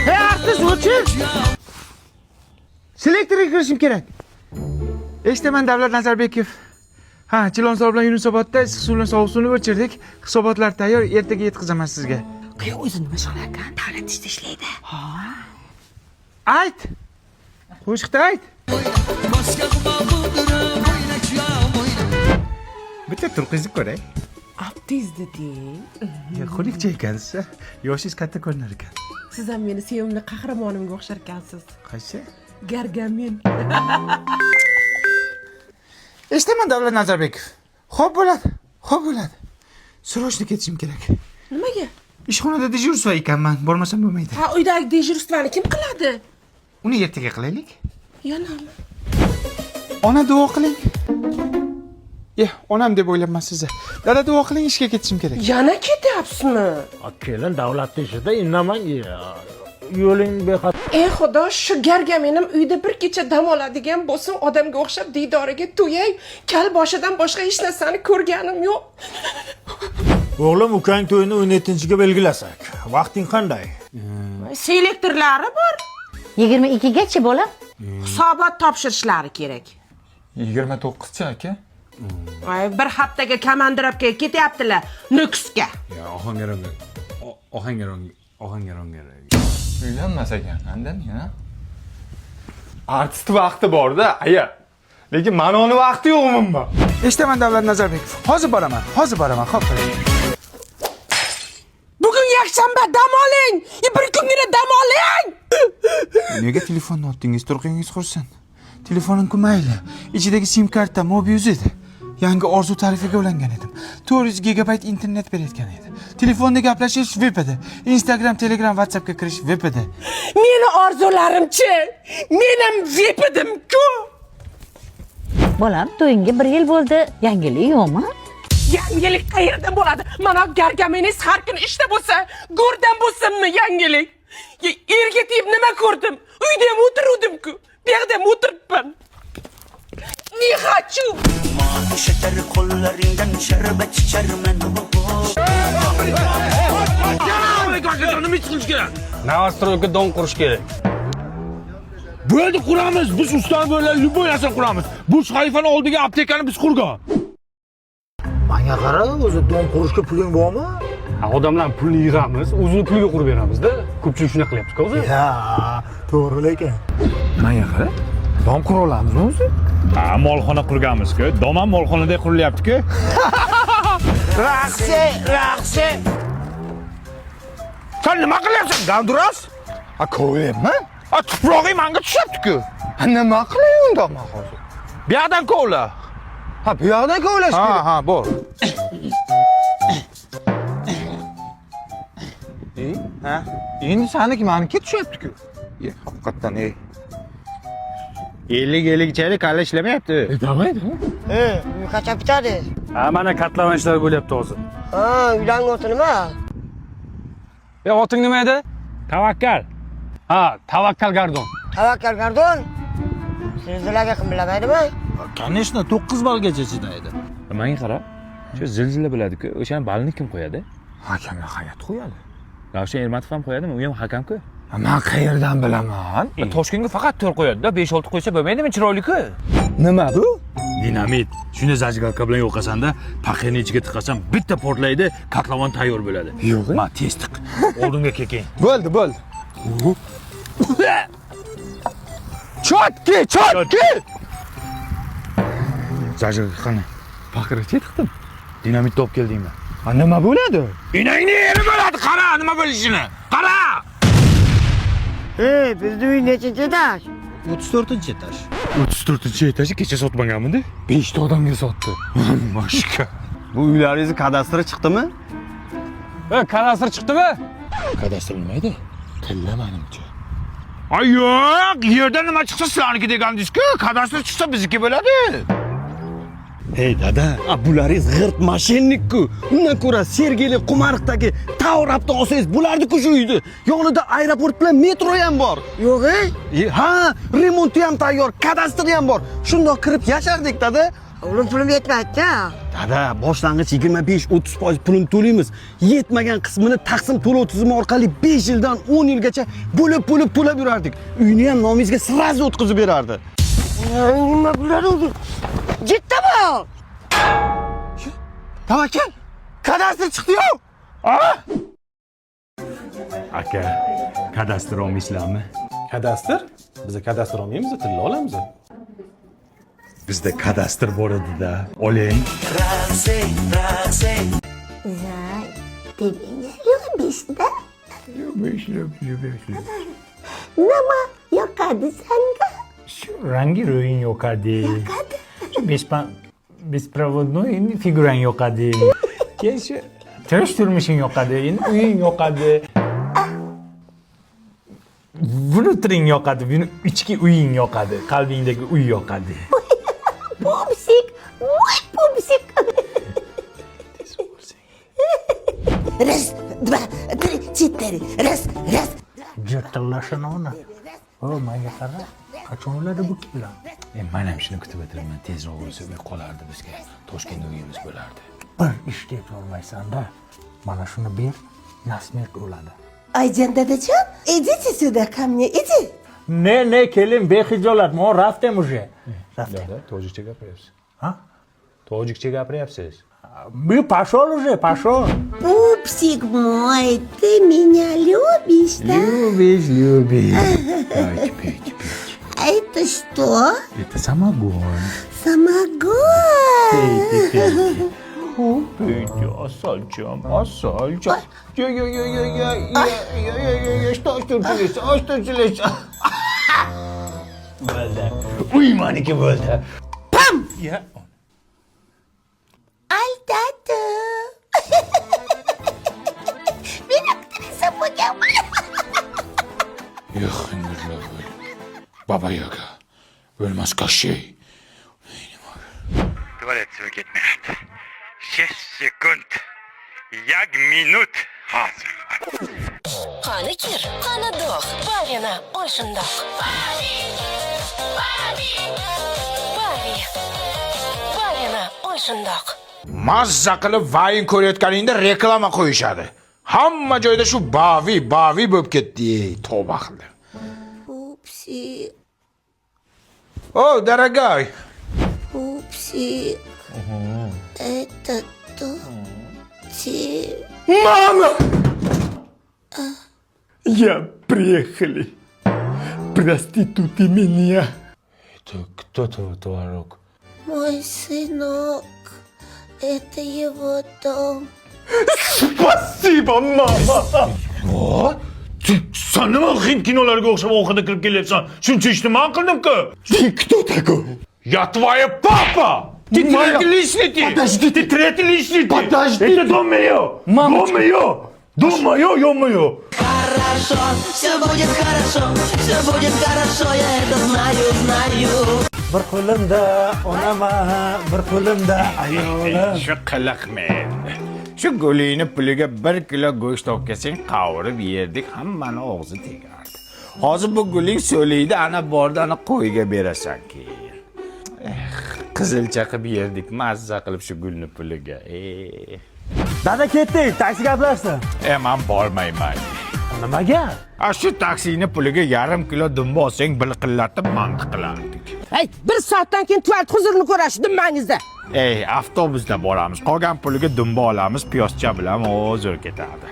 Hey artist o'chir. Selektorga kirishim kerak. Eshitaman Davlat Nazarbekov. Ha, Chilonzor bilan Yunusobodda issiq suv bilan sovuq suvni o'chirdik. Hisobotlar tayyor, ertaga yetkazaman sizga. Qo'y o'zi nima shug'ul ekan? Davlat ishda ishlaydi. Ayt. Qo'shiqda ayt. Bitta turqizni ko'ray. Abdiz deding. Xulikcha ekansiz. Yoshingiz katta ko'rinar ekan. Siz ham meni sevimli qahramonimga o'xshar ekansiz. Qaysi? Gargamen. Eshitaman Davlat Nazarbekov. Xo'p bo'ladi. Xo'p bo'ladi. Srochni ketishim kerak. Nimaga? Ishxonada dejurstvo ekanman, bormasam bo'lmaydi. Ha, uydagi dejurствоni kim qiladi? Uni ertaga qilaylik. Yonami. Ona duo qiling. Onam deb o'ylabman sizni. Dada duo qiling, ishga ketishim kerak. Yana ketyapsizmi? Kelin davlat ishida indamang. Yo'ling bexat. Ey xudo, shu gargamenim uyda bir kecha dam oladigan bo'lsin, odamga o'xshab diydoriga to'yay. Kal boshidan boshqa hech narsani ko'rganim yo'q. O'g'lim ukang to'yini 17-ga belgilasak. Vaqting qanday? Selektorlari bor. 22 gacha bolam. Hisobot topshirishlari kerak. 29chi aka. Bir haftaga komandirovkaga ketyaptilar, Nukusga. Ohangaronga. Uylanmas ekan, andan ya. Artist vaqti bor-da, aya. Lekin mana uni vaqti yo'q umuman. Eshitaman Davlat Nazarbekov. Hozir boraman. Xo'p. Bugun yakshanba, dam oling. Bir kungina dam oling. Nega telefonni oldingiz? Turqingiz qursin. Telefonim mayli. Ichidagi sim karta Mobiuz edi. Yangi orzu tarifiga ulangan edim. 400 gigabayt internet berayotgan edi. Telefonda gaplashish web edi. Instagram, Telegram, WhatsAppga kirish web edi. Meni orzularimchi. Menim web edim-ku. Bolam, to'yingga 1 yil bo'ldi. Yangilik yo'qmi? Yangilik qayerdan bo'ladi? Mana gargameningiz har kuni ishda bo'lsa, go'rdan bo'lsinmi yangilik? Erga tegib nima ko'rdim? Uyda ham o'tiruvdim-ku. Bu yerda ham o'tiribman. Ne хочу? Mavi şeker kollarından şerbet içermen. Novostroyga don qurish kerak. Bo'ldi quramiz. Biz ustalar bilan любой narsa quramiz. Bu sayfani oldiga aptekani biz qurgan. Menga qara, o'zi don qurishga puling bormi? Odamlar pulni yig'amiz, o'zini puliga qurib beramiz-da. Ko'pchilik shuna qilyapti-ku o'zi. Ya, to'g'ri lekin. Menga qara. Don qura olamizmi o'zi? Ha, molxona qurganmiz-ku. Dom ham molxonada qurilyapti-ku. Raqsi. Sen nima qilyapsan, Ganduras? Ha, ko'ryapman. Tuprog'i menga tushyapti-ku. Nima qilay unda men hozir? Bu yoqdan kovla. Ha, bu yoqdan kovlash kerak. Ha, bor. Ha? Endi saniki meniki tushyapti-ku. Haqiqatan, 50 chayli kalla ishlamayapti. Damaydi. Qachon bitadi? Ha, mana katlavan ishlar bo'lyapti hozir. Ha, uylangan nima? Oting nima edi? Tavakkal. Ha, Tavakkal Gardon. Tavakkal Gardon. Zilzilaga kim bilmaydimi? Конечно, 9 balgacha chidaydi. Menga qara. Shu zilzila biladi-ku. O'shani balni kim qo'yadi? Hakamga hayat qo'yadi. Ravshan Ermatov ham qo'yadimi? U ham hakam-ku. Men qayerdan bilaman? Toshkentga faqat 4 qo'yadi-da, 5-6 qo'ysa bo'lmaydimi? Chiroyli-ku. Nima bu? Dinamit. Shuni zajgalka bilan yo'qasanda, paqani ichiga tiqasan, bitta portlaydi, katlavan tayyor bo'ladi. Yo'q. Ma tez tiq. Oldinga keking. Bo'ldi. Chotki! Zajgalka qani? Paqirga tiqdim. Dinamit top keldingmi? Ha, nima bo'ladi? Inangni yeri bo'ladi, qara, nima bo'lishini. Qara! Bizning uy nechinchi etaj? 34-etaj. 34-etajni kecha sotmaganmidi? 5 ta odamga sotdi. Mashka. Bu uylaringiz kadastri chiqdimi? Kadastr chiqdimi? Kadastr nima edi? Tilla menimcha. Ay yo'q, yerda nima chiqsa sizlarniki degandingiz-ku, kadastr chiqsa bizniki bo'ladi. Hey dada, bularingiz g'irt mashinnik-ku. Undan ko'ra Sergeli Qumariqdagi Tavrabni olsangiz bo'lardi-ku shu uyni. Yonida aeroport bilan metro ham bor. Yo'q-ey. Ha, remonti ham tayyor, kadastri ham bor. Shundoq kirib yashardik dada. Oğlum pulim yetmedi. Dada, boshlang'ich 25-30% pulini to'laymiz. Yetmagan qismini taqsim to'lov tizimi orqali 5 yildan 10 yilgacha bo'lib to'lab yurardik. Uyni ham nomingizga sirazi o'tkazib berardi. Nima bular oldu? Ciddi mi? Tavakkal, kadastr chiqdi-yu. Aka, kadastr olmaysizlarmi? Kadastr? Biz kadastr olmaymiz, tilla olamiz. Bizda kadastr bor edi-da. Oling. Razi, razi Zay, tebingga yubishda. Nima yoqadi sanga? Rangi ro'ying yoqadi. Shu besprovodnoy endi figurang yoqadi. Keyin shu tirish turmushing yoqadi, endi uying yoqadi. Внутренний yoqadi, ichki uying yoqadi, qalbingdagi uy yoqadi. Pupsik, voy pupsik. Раз, два, три, четыре. Раз, раз. Jotillashini ona. O, menga qara. Qachon o'ladi bu kelar? Men ham shuni kutib o'tiraman. Tezroq o'lsa uy qolardi bizga. Toshkentda uyimiz bo'lardi. Bir ish deb olmaysan-da. Mana shuni ber, nasmet o'ladi. Aycan dadajon, идите сюда ко мне, иди. Ne kelin behijolat, men raftem уже. Raftem. Dada, tojikcha gapiryapsiz. Ha? Tojikcha gapiryapsiz. Пошел уже, пошел. Пупсик мой, ты меня любишь, да? Любишь. Пить. А это что? Это самогон. Самогон. Пить, асалчам. Что случилось? Bo'ldi. Uy meniki bo'ldi. Pam! Ya. Альтату. Мен актриса bo'laman. Yo'q, hindurlar bo'l. Baba Yaga. O'lmas Kashey. Tualetga ketmayapti. 6 sekund. 1 minut. Hozir. Qani kir, qani dog', Bavina, ol shundoq. Bavina, ol shundoq. Mazza qilib vayin ko'rayotganingda reklama qo'yishadi. Hamma joyda shu bavi bo'lib ketdi. Tavba qildim. Пупсик, O, дорогой. пупсик. Это то, те. Mama! Я приехали. Проституты меня. Это кто твой творог? Мой сынок. Это его дом. Спасибо, мама. What? Sen nima hind kinolarga o'xshab ovqatga kirib kelyapsan? Shuncha ishni men qildim-ku. Ты кто такой? Я твоя папа! Ты третий личности! Подождите. Ты третий личности! Подождите. Это дом мое! Мамочка. Дом мое, ё-моё! Хорошо, все будет хорошо, все будет хорошо, я это знаю. Bir qo'limda onaman, bir qo'limda ayolim. Shu qiliqmen. Shu gulini puliga 1 kilo go'sht olib kelsang, qovurib yerdik, hammani og'zi tegardi. Hozir bu guling so'liydi, ana borda ana qo'yga berasan keyin. Qizilcha qilib yerdik, mazza qilib shu gulni puliga. Dada ketdik, taksi gaplashsin. Men bormayman. Nimaga? Shu taksini puliga 1/2 kilo dumba olsang, bilqillatib mantiq qilardik. Hey, 1 soatdan keyin tuvat huzurini ko'rasiz dimangizda. Avtobusda boramiz. Qolgan puliga dumba olamiz, piyozcha bilan o'zir ketadi.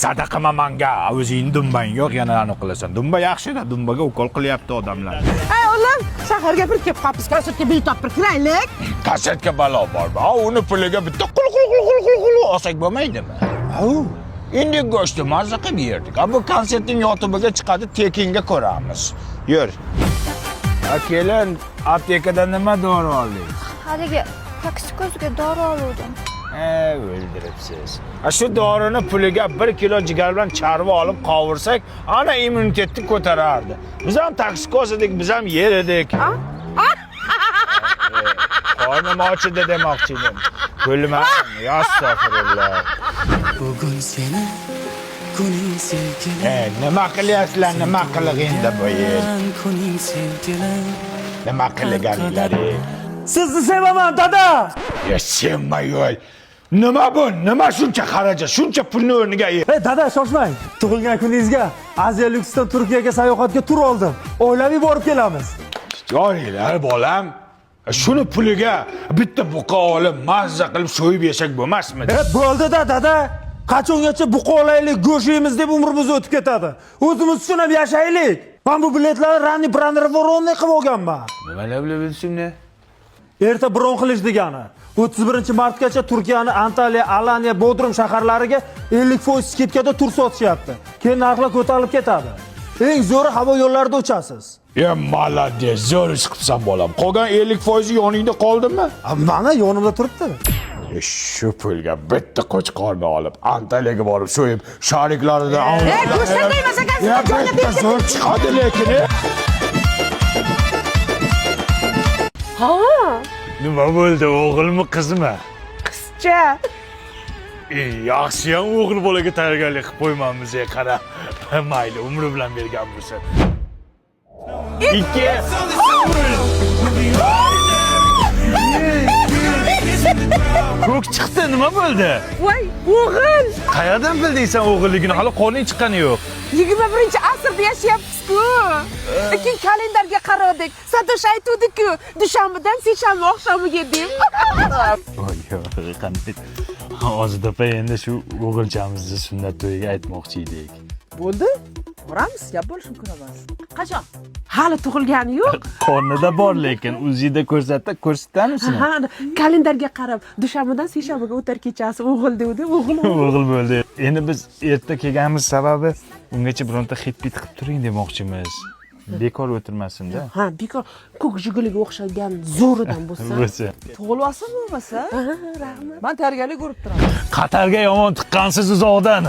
Zada qilma menga. O'zing dumbang yo'q, yana aniq qilasan. Dumba yaxshi-da, dumbaga ukol qilyapti odamlar. Hey, o'g'lim, shaharga bir kelib qolibmiz, konsertga bilet topib kiraylik. Kasetga balo bormi? Uni puliga bitta qul olsak bo'lmaydimi? Endi go'shtni mazza qilib yerdik. Bu konsertning YouTube'ga chiqadi, tekinga ko'ramiz. Yur. Kelin, aptekadan nima dori olding? Haligi toksikoziga dori oldim. O'ldiribsiz. Shu dorini puliga 1 kilo jigar bilan charva olib qovursak, ana immunitetni ko'tarardi. Biz ham toksikoz edik, biz ham yer edik. Qornim ochidi demoqchi edim. Kulmang, astag'firullah. Bugun seni Nima qilyapsizlar, nima qilig'ingda bu yer? Nima qilganinglar? Sizni sevaman dada. Ya sevmayol. Nima bu? Nima shuncha xarajat, shuncha pulni o'rniga? Hey dada, shoshmang. Tug'ilgan kuningizga Aziya Luxdan Turkiyaga sayohatga tur oldim. Oilaviy borib kelamiz. Joylar bolam. Shuni puliga bitta buqa olib, mazza qilib so'yib yesak bo'lmasmidi? Bo'ldi-da dada. Qachongacha buqa olaylik, go'sht yeymiz deb umrimiz o'tib ketadi. O'zimiz uchun ham yashaylik. Men bu biletlarni ranni brannervoronni qilib olganman. Nimalar bilishimni? Erta bron qilish degani. 31-martgacha Turkiyani Antaliya, Alaniya, Bodrum shaharlariga 50% skidkada tur sotishyapti. Keyin narxlar ko'tarilib ketadi. Eng zo'ri havo yo'llarida uchasiz. Ya malades, zo'r ish qilsam bo'lam. Qolgan 50% yoningda qoldimi? Mana yonimda turibdi. Shu pulga bitta qo'chqorni olib, Antaliyaga borib so'yib, shariklarida go'shtdan qo'ymas ekansiz, joyga berib zo'r chiqadi lekin. Ha, Nima bo'ldi, o'g'ilmi, qizmi? qizcha. Yaxshi ham o'g'il bolaga tayyorgarlik qilib qo'ymanmiz, qara. Mayli, umri bilan bergan bo'lsin. 2 Ko'k chiqdi, nima bo'ldi? Voy, o'g'il. Qayerdan bilding sen o'g'illigini? Hali qorning chiqqani yo'q. 21-asrda yashayapsiz-ku. Keyin kalendarga qaradik. Satosh aytuvdi-ku, dushanbadan seshanba oqshomiga deb. Voy, qanday. Hozir opa endi shu o'g'ilchamizni sunnat to'yiga aytmoqchi edik. Bo'ldi? Boramiz, gap bo'lishini ko'ramiz. Qachon? Hali tug'ilgani yo'q. Qornida bor lekin o'zingda ko'rsatamiz. Ha, kalendarga qarab, dushanbadan seshanbaga o'tar kechasi o'g'il devdi, o'g'il. O'g'il bo'ldi. Endi biz erta kelganimiz sababi ungacha bironta hit-bit qilib turing demoqchimiz. Bekor o'tirmasin-da. Ha, bekor ko'k jigiliga o'xshagan zo'ridan bo'lsa. Bo'lsa. Tug'ilasa bo'lmasa? Rahmat. Men tayyorgarlik ko'rib turaman. Qatarga yomon tiqqansiz uzoqdan.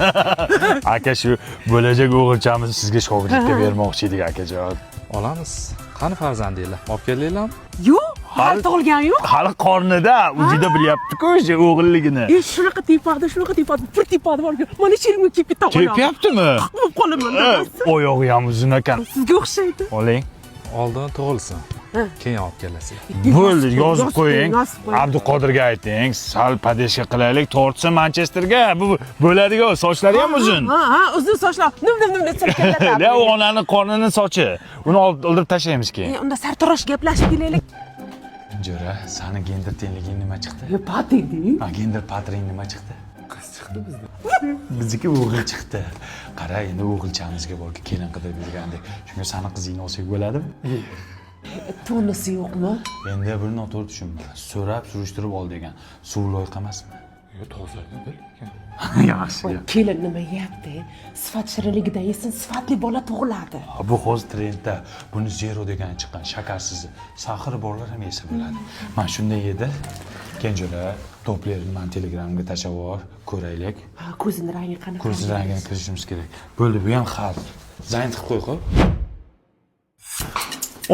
Aka shu bo'lajak o'g'ilchamizni sizga shogirdlikka bermoqchi edik akajon. Olamiz. Qani farzandinglar? Olib kelinglarmi? Yo'q, hali tug'ilgani yo'q. Hali qornida, o'zida bilyapti-ku o'sha o'g'illigini. Shunaqa tepadi, bir tepadi bor. Mana shilmi kelib ketaman. Tepyaptimi? Qilib qolaman. Oyog'i ham uzun ekan. Sizga o'xshaydi. Oling. Oldin tug'ilsin. Keyin olib kelasiz. Bo'ldi, yozib qo'ying. Abduqodirga ayting, sal padeshka qilaylik, tortsa Manchesterga. Bu bo'ladigan sochlari ham uzun. Ha, uzun sochlar. Nim silkalatadi. Ya onani qornining sochi. Uni oldirib tashlaymiz keyin. Unda sartarosh gaplashib kelaylik. Jo'ra, sani gender tengliging nima chiqdi? Patidi. Ha, gender patring nima chiqdi? Qiz chiqdi bizda. Bizniki o'g'il chiqdi. Qara, endi o'g'ilchamizga borga kelin qidirib yurgandek. Shunga sani qizingni olsak bo'ladimi? Tonisi yo'qmi? Endi bir noto'g'ri tushunma. So'rab, surishtirib ol degan. Suv loyqa emasmi? Yo'q, to'g'ri bil. Yaxshi. Kelin nima yeyapti? Sifat shirinligidan yesin, sifatli bola tug'iladi. Bu hozir trendda. Buni zero degan chiqqan, shakarsiz. Saxir borlar ham yesa bo'ladi. Men shunday edi. Kenjo'ra to'plarni men Telegramga tashlab yubor, ko'raylik. Ha, ko'zini rangi qanaqa? Ko'zini rangini ko'rishimiz kerak. Bo'ldi, bu ham xat. Zayn qilib qo'y.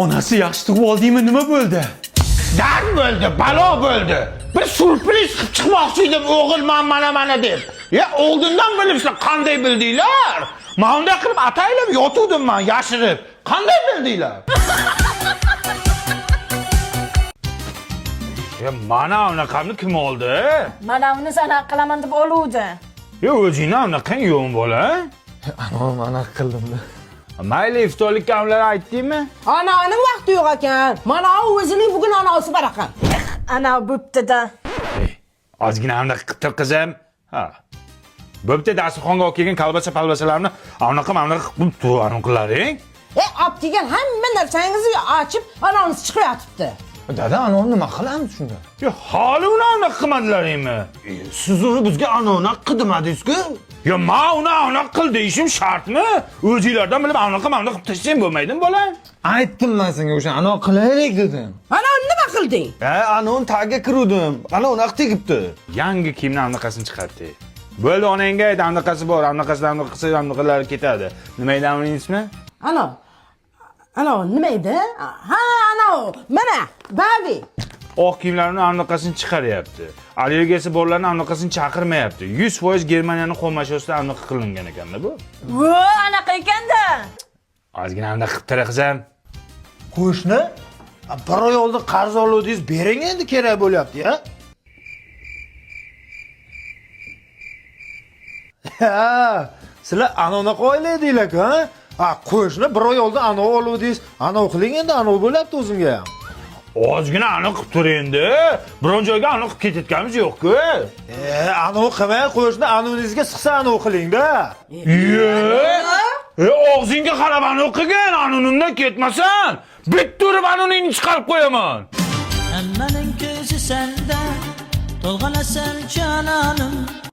Onasi yaxshi tug'ib oldingmi? Nima bo'ldi? Dard bo'ldi, balo bo'ldi. Bir surpriz qilib chiqmoqchi edim, o'g'il mana deb. Ya oldindan bilibsizlar, qanday bildinglar? Men unday qilib ataylab yotuvdim men, yashirib. Qanday bildinglar? Ya mana unaqamni kim oldi? Mana uni sana qilaman deb oluvdi. Ya o'zingni unaqang yo'q bola? Ana anaqa qildim-da. Mayli iftorlik kamlar aytdingmi? Ananing vaqti yo'q ekan. Mana o'zining bugun anasi bor ekan. Ana bo'pti-da. Ozgina unaqa qilib qizim. Ha. Bo'pti, dasturxonga olib kelgan kalbasa-palbasalarni unaqa qilib qilaring. Olib kelgan hamma narsangizni ochib, anangiz chiqib yotibdi. Dada, ana nima qilamiz shunda? Ya hali unaqa qilmadilaringmi? Siz uni bizga ana qilmadingiz-ku. Ya men unaqa qil deyishim shartmi? O'zingizlardan bilib unaqa qilib tashlashim bo'lmaydimi, bola? Aytdim men senga o'sha ana qilaylik dedim. Ana nima qilding? Ana uni tagiga kiruvdim. Ana unaqa tegibdi. Yangi kiyimni anaqasini chiqardi. Bo'ldi, onangga ayt, anaqasi bor, anaqasidan qilsa anaqalari ketadi. Nima edi uning ismi? Ana nima edi? Ha, ana mana, babi. oq kiyimlarini anaqasini chiqaryapti. Allergiyasi borlarni anaqasini chaqirmayapti. 100% Germaniyaning xomashyosi anaqa qilingan ekanda bu. Vo, anaqa ekanda. Ozgina anaqa qilib tara qizim. Qo'shni, bir oy oldin qarz oluvdingiz, bering endi kerak bo'lyapti-ya. Ha, sizlar anaqa o'ylaydinglar-ku, ha? Ha, qo'shni bir oy oldin anaqa oluvdingiz, anaqa qiling endi, anaqa bo'lyapti o'zimga ham. Ozgina aniq qilib tur endi. Biron joyga aniq qilib ketayotganimiz yo'q-ku. Anaqa qilmay qo'shni, anoningizga siqsa anaqa qiling-da. Og'zingga qarab aniq qilgan, anonimdan ketmasan. Bitta urib anoningni chiqarib qo'yaman. Hammaning ko'zi senda, to'lg'anasan jononim.